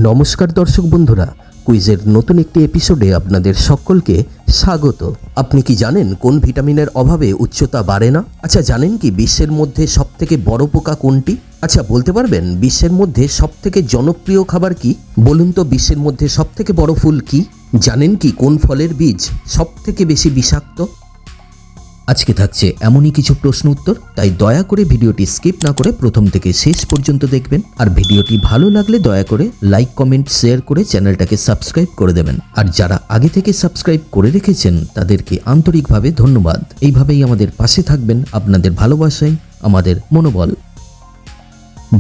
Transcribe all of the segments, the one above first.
নমস্কার দর্শক বন্ধুরা, কুইজের নতুন একটি এপিসোডে আপনাদের সকলকে স্বাগত। আপনি কি জানেন কোন ভিটামিনের অভাবে উচ্চতা বাড়ে না? আচ্ছা, জানেন কি বিশ্বের মধ্যে সবথেকে বড় পোকা কোনটি? আচ্ছা, বলতে পারবেন বিশ্বের মধ্যে সবথেকে জনপ্রিয় খাবার কি? বলুন তো বিশ্বের মধ্যে সবথেকে বড় ফুল কি? জানেন কি কোন ফলের বীজ সবথেকে বেশি বিষাক্ত? আজকে থাকছে এমনই কিছু প্রশ্ন উত্তর, তাই দয়া করে ভিডিওটি স্কিপ না করে প্রথম থেকে শেষ পর্যন্ত দেখবেন। আর ভিডিওটি ভালো লাগলে দয়া করে লাইক, কমেন্ট, শেয়ার করে চ্যানেলটাকে সাবস্ক্রাইব করে দেবেন। আর যারা আগে থেকে সাবস্ক্রাইব করে রেখেছেন তাদেরকে আন্তরিকভাবে ধন্যবাদ। এইভাবেই আমাদের পাশে থাকবেন, আপনাদের ভালোবাসাই আমাদের মনোবল।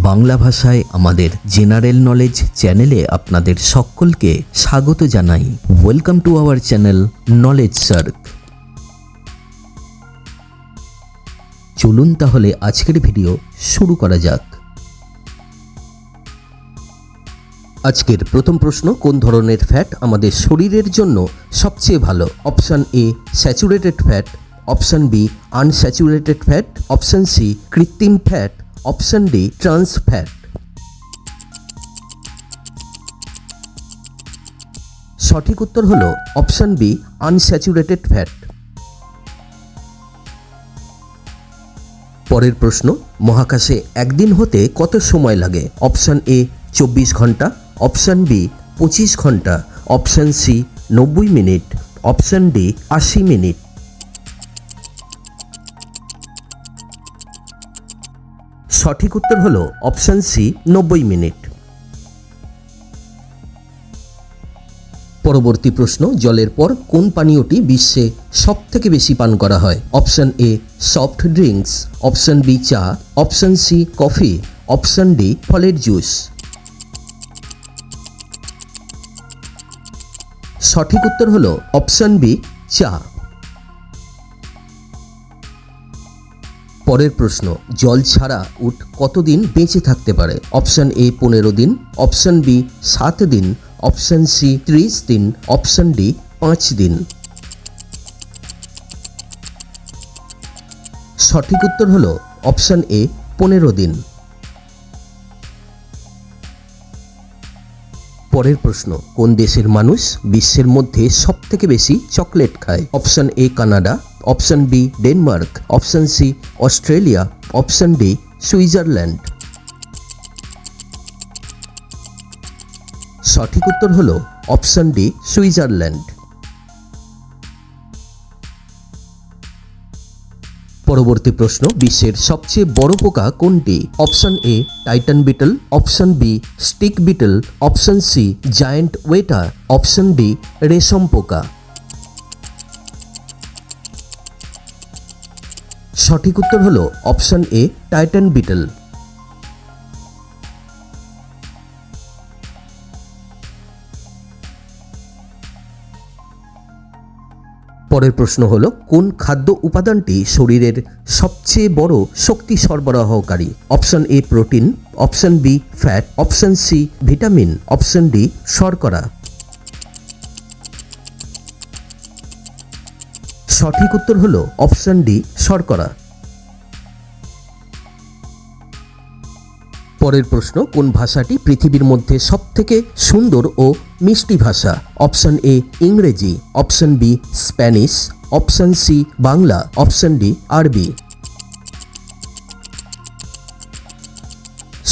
বাংলা ভাষায় আমাদের জেনারেল নলেজ চ্যানেলে আপনাদের সকলকে স্বাগত জানাই। Welcome to our channel knowledge SAARC. চলুন তাহলে আজকের ভিডিও শুরু করা যাক। আজকের প্রথম প্রশ্ন, কোন ধরনের ফ্যাট আমাদের শরীরের জন্য সবচেয়ে ভালো? Option A saturated fat, option B unsaturated fat, option C কৃত্রিম fat, option D trans fat. সঠিক উত্তর হলো অপশান বি আনস্যাচুরেটেড ফ্যাট। পরের প্রশ্ন, মহাকাশে একদিন হতে কত সময় লাগে? অপশান এ 24 ঘন্টা, অপশান বি 25 ঘন্টা, অপশান সি 90 মিনিট, অপশান ডি 80 মিনিট। সঠিক উত্তর হলো অপশান সি 90 মিনিট। পরবর্তী প্রশ্ন, জলের পর কোন পানীয়টি বিশ্বে সবথেকে বেশি পান করা হয়? Option A soft drinks, option B চা, option C coffee, option D ফলের জুস। সঠিক উত্তর হলো অপশান বি চা। পরের প্রশ্ন, জল ছাড়া উট কতদিন বেঁচে থাকতে পারে? অপশান এ 15 দিন, অপশান বি 7 দিন, অপশান সি 30 দিন, অপশান ডি 5 দিন। সঠিক উত্তর হলো অপশান এ 15 দিন। পরের প্রশ্ন, কোন দেশের মানুষ বিশ্বের মধ্যে সবথেকে বেশি চকলেট খায়? Option A Canada, option B Denmark, option C Australia, option D Switzerland. সঠিক উত্তর হলো অপশান ডি সুইজারল্যান্ড। পরবর্তী প্রশ্ন, বিশ্বের সবচেয়ে বড় পোকা কোনটি? Option A titan beetle, option B stick beetle, option C giant weta, option D রেশম পোকা। সঠিক উত্তর হলো অপশান এ টাইটান বিটল। পরের প্রশ্ন হলো, কোন খাদ্য উপাদানটি শরীরের সবচেয়ে বড় শক্তি সরবরাহকারী? Option A protein, option B fat, option C vitamin, option D শর্করা। সঠিক উত্তর হলো অপশান ডি শর্করা। পরের প্রশ্ন, কোন ভাষাটি পৃথিবীর মধ্যে সবথেকে সুন্দর ও মিষ্টি ভাষা? অপশান এ ইংরেজি, option B Spanish, option C Bangla, option D আরবি।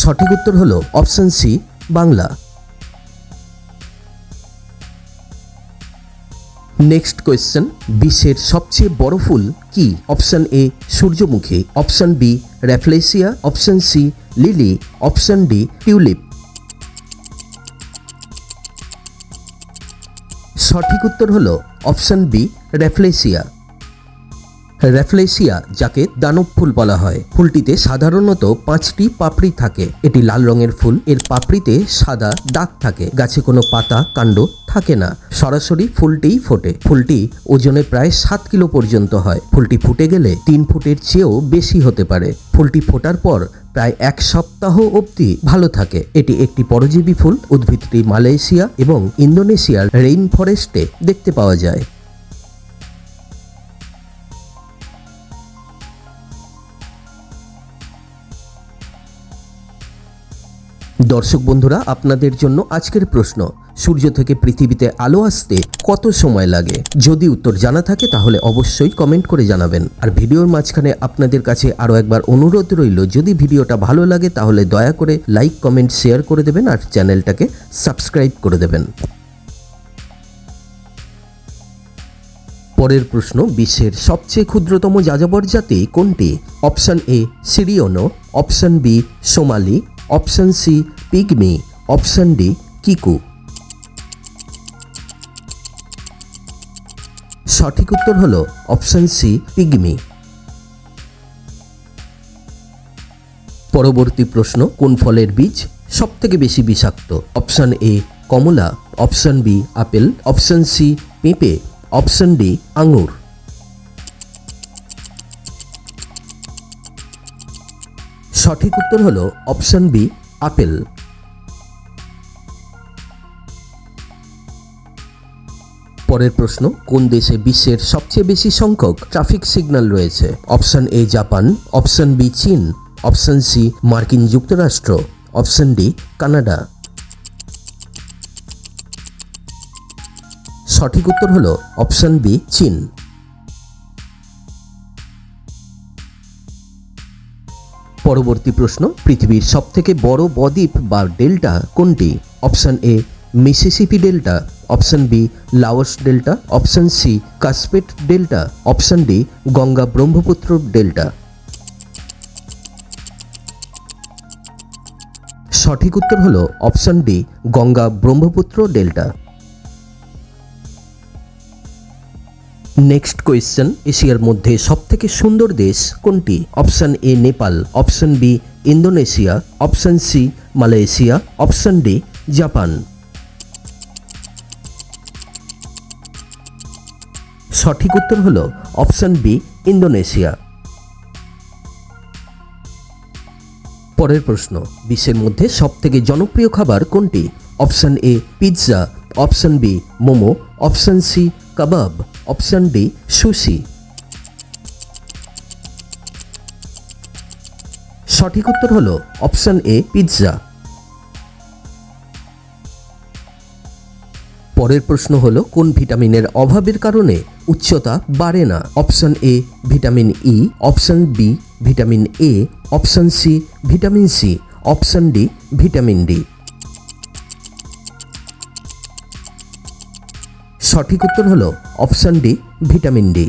সঠিক উত্তর হলো option C Bangla. Next question, বিশ্বের সবচেয়ে বড় ফুল কি? অপশান এ সূর্যমুখী, option B rafflesia, option C lily, option D tulip. সঠিক উত্তর হলো অপশান বি র্যাফলেসিয়া। র্যাফলেসিয়া, যাকে দানব ফুল বলা হয়, ফুলটিতে সাধারণত 5টি পাপড়ি থাকে। এটি লাল রঙের ফুল, এর পাপড়িতে সাদা দাগ থাকে। গাছে কোনো পাতা কাণ্ড থাকে না, সরাসরি ফুলটিই ফোটে। ফুলটি ওজনে প্রায় 7 কিলো পর্যন্ত হয়। ফুলটি ফুটে গেলে 3 ফুটের চেয়েও বেশি হতে পারে। ফুলটি ফোটার পর প্রায় 1 সপ্তাহ অবধি ভালো থাকে। এটি একটি পরজীবী ফুল। উদ্ভিদটি মালয়েশিয়া এবং ইন্দোনেশিয়ার রেইন ফরেস্টে দেখতে পাওয়া যায়। দর্শক বন্ধুরা, আপনাদের জন্য আজকের প্রশ্ন, সূর্য থেকে পৃথিবীতে আলো আসতে কত সময় লাগে? যদি উত্তর জানা থাকে তাহলে অবশ্যই কমেন্ট করে জানাবেন। আর ভিডিওর মাঝখানে আপনাদের কাছে আরও একবার অনুরোধ রইল, যদি ভিডিওটা ভালো লাগে তাহলে দয়া করে লাইক, কমেন্ট, শেয়ার করে দেবেন আর চ্যানেলটাকে সাবস্ক্রাইব করে দেবেন। পরের প্রশ্ন, বিশ্বের সবচেয়ে ক্ষুদ্রতম যাযাবর জাতি কোনটি? Option A Siriono, option B Somali, option C pygmy, option D Kiku. সঠিক উত্তর হলো অপশন সি পিগমি। পরবর্তী প্রশ্ন, কোন ফলের বীজ সবথেকে বেশি বিষাক্ত? অপশন এ কমলা, option B apple, option C পেঁপে, অপশন ডি আঙুর। সঠিক উত্তর হলো অপশন বি আপেল। পরের প্রশ্ন, কোন দেশে বিশ্বের সবচেয়ে বেশি সংখ্যক ট্রাফিক সিগন্যাল রয়েছে? Option A Japan, option B চীন, অপশন সি মার্কিন যুক্তরাষ্ট্র, অপশন ডি কানাডা। সঠিক উত্তর হলো অপশন বি চীন। পরবর্তী প্রশ্ন, পৃথিবীর সবথেকে বড় বদ্বীপ বা ডেল্টা কোনটি? Option A Mississippi delta, option B Laos delta, option C কাসপেট delta, option D Ganga Brahmaputra delta. সঠিক উত্তর হলো option D Ganga Brahmaputra delta. Next question, এশিয়ার মধ্যে সবথেকে সুন্দর দেশ কোনটি? Option A Nepal, option B Indonesia, option C Malaysia, option D Japan. সঠিক উত্তর হলো অপশন বি ইন্দোনেশিয়া। পরের প্রশ্ন, বিশ্বের মধ্যে সবথেকে জনপ্রিয় খাবার কোনটি? Option A pizza, option B momo, option C কাবাব, অপশন ডি সুশি। সঠিক উত্তর হলো অপশন এ পিৎজা। পরের প্রশ্ন হলো, কোন ভিটামিনের অভাবের কারণে উচ্চতা বাড়ে না? Option A vitamin E, option B vitamin A, option C vitamin C, option D vitamin D. সঠিক উত্তর হলো option D vitamin D.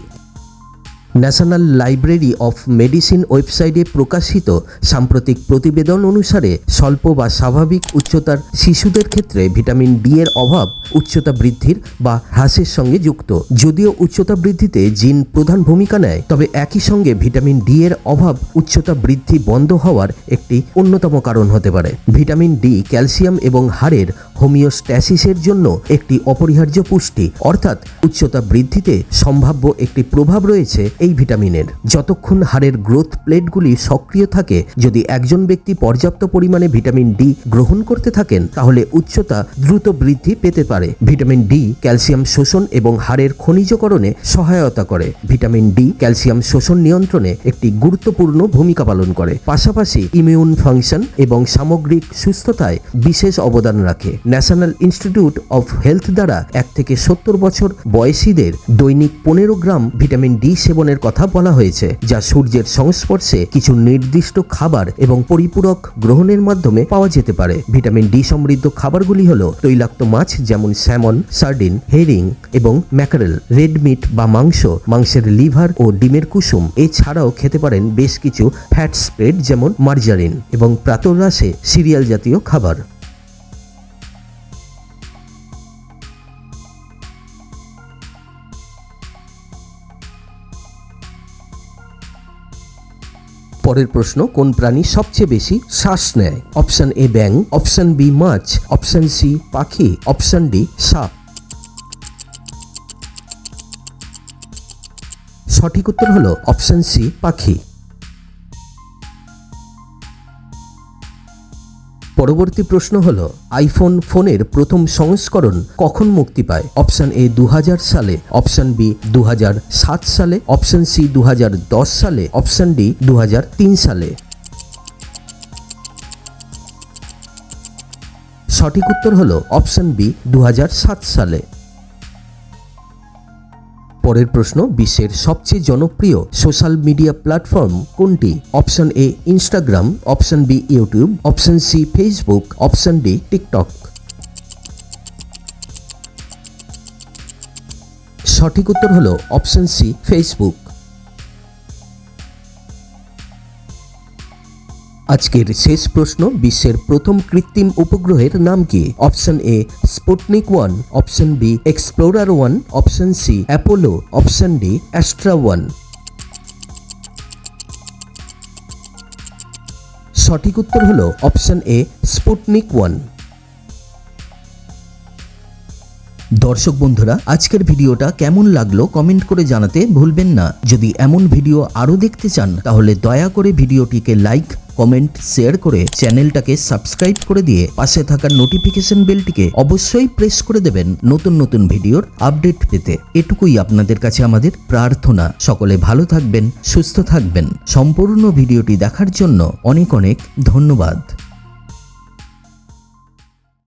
National library of medicine ওয়েবসাইটে প্রকাশিত সাম্প্রতিক প্রতিবেদন অনুসারে স্বল্প বা স্বাভাবিক উচ্চতার শিশুদের ক্ষেত্রে ভিটামিন ডি এর অভাব উচ্চতা বৃদ্ধির বা হ্রাসের সঙ্গে যুক্ত। যদিও উচ্চতা বৃদ্ধিতে জিন প্রধান ভূমিকা নেয়, তবে একই সঙ্গে ভিটামিন ডি এর অভাব উচ্চতা বৃদ্ধি বন্ধ হওয়ার একটি অন্যতম কারণ হতে পারে। ভিটামিন ডি ক্যালসিয়াম এবং হাড়ের হোমিওস্ট্যাসিসের জন্য একটি অপরিহার্য পুষ্টি, অর্থাৎ উচ্চতা বৃদ্ধিতে সম্ভাব্য একটি প্রভাব রয়েছে এই ভিটামিনের। যতক্ষণ হাড়ের গ্রোথ প্লেটগুলি সক্রিয় থাকে, যদি একজন ব্যক্তি পর্যাপ্ত পরিমাণে ভিটামিন ডি গ্রহণ করতে থাকেন তাহলে উচ্চতা দ্রুত বৃদ্ধি পেতে পারে। ভিটামিন ডি ক্যালসিয়াম শোষণ এবং হাড়ের খনিজকরণে সহায়তা করে। ভিটামিন ডি ক্যালসিয়াম শোষণ নিয়ন্ত্রণে একটি গুরুত্বপূর্ণ ভূমিকা পালন করে, পাশাপাশি ইমিউন ফাংশন এবং সামগ্রিক সুস্থতায় বিশেষ অবদান রাখে। ন্যাশনাল ইনস্টিটিউট অফ হেলথ দ্বারা 1 থেকে 70 বছর বয়সীদের দৈনিক 15 গ্রাম ভিটামিন ডি সেবনের কথা বলা হয়েছে, যা সূর্যের সংস্পর্শে কিছু নির্দিষ্ট খাবার এবং পরিপূরক গ্রহণের মাধ্যমে পাওয়া যেতে পারে। ভিটামিন ডি সমৃদ্ধ খাবারগুলি হলো তৈলাক্ত মাছ যেমন স্যামন, সার্ডিন, হেরিং এবং ম্যাকারেল, রেড মিট বা মাংস, মাংসের লিভার ও ডিমের কুসুম। এছাড়াও খেতে পারেন বেশ কিছু ফ্যাট স্প্রেড যেমন মার্জারিন এবং প্রাতরাশে সিরিয়াল জাতীয় খাবার। পরের প্রশ্ন, কোন প্রাণী সবচেয়ে বেশি শ্বাস নেয়? অপশন এ ব্যাঙ, অপশন বি মাছ, অপশন সি পাখি, অপশন ডি সাপ। সঠিক উত্তর হলো অপশন সি পাখি। পরবর্তী প্রশ্ন হলো, আইফোন ফোনের প্রথম সংস্করণ কখন মুক্তি পায়? অপশন এ 2000 সালে, অপশন বি 2007 সালে, অপশন সি 2010 সালে, অপশন ডি 2003 সালে। সঠিক উত্তর হলো অপশন বি 2007 সালে। পরের প্রশ্ন, বিশ্বের সবচেয়ে জনপ্রিয় সোশ্যাল মিডিয়া প্ল্যাটফর্ম কোনটি? Option A Instagram, option B YouTube, option C Facebook, option D TikTok. সঠিক উত্তর হলো অপশন সি ফেসবুক। আজকের শেষ প্রশ্ন, বিশ্বের প্রথম কৃত্রিম উপগ্রহের নাম কি? Option A Sputnik 1, option B Explorer 1, option C Apollo, option D Astra 1। সঠিক উত্তর হলো অপশন এ স্পুটনিক 1। দর্শক বন্ধুরা, আজকের ভিডিওটা কেমন লাগলো কমেন্ট করে জানাতে ভুলবেন না। যদি এমন ভিডিও আরও দেখতে চান তাহলে দয়া করে ভিডিওটিকে লাইক, কমেন্ট, শেয়ার করে চ্যানেলটাকে সাবস্ক্রাইব করে দিয়ে পাশে থাকা নোটিফিকেশন বেলটিকে অবশ্যই প্রেস করে দেবেন নতুন নতুন ভিডিওর আপডেট পেতে। এটুকুই আপনাদের কাছে আমাদের প্রার্থনা। সকলে ভালো থাকবেন, সুস্থ থাকবেন। সম্পূর্ণ ভিডিওটি দেখার জন্য অনেক অনেক ধন্যবাদ।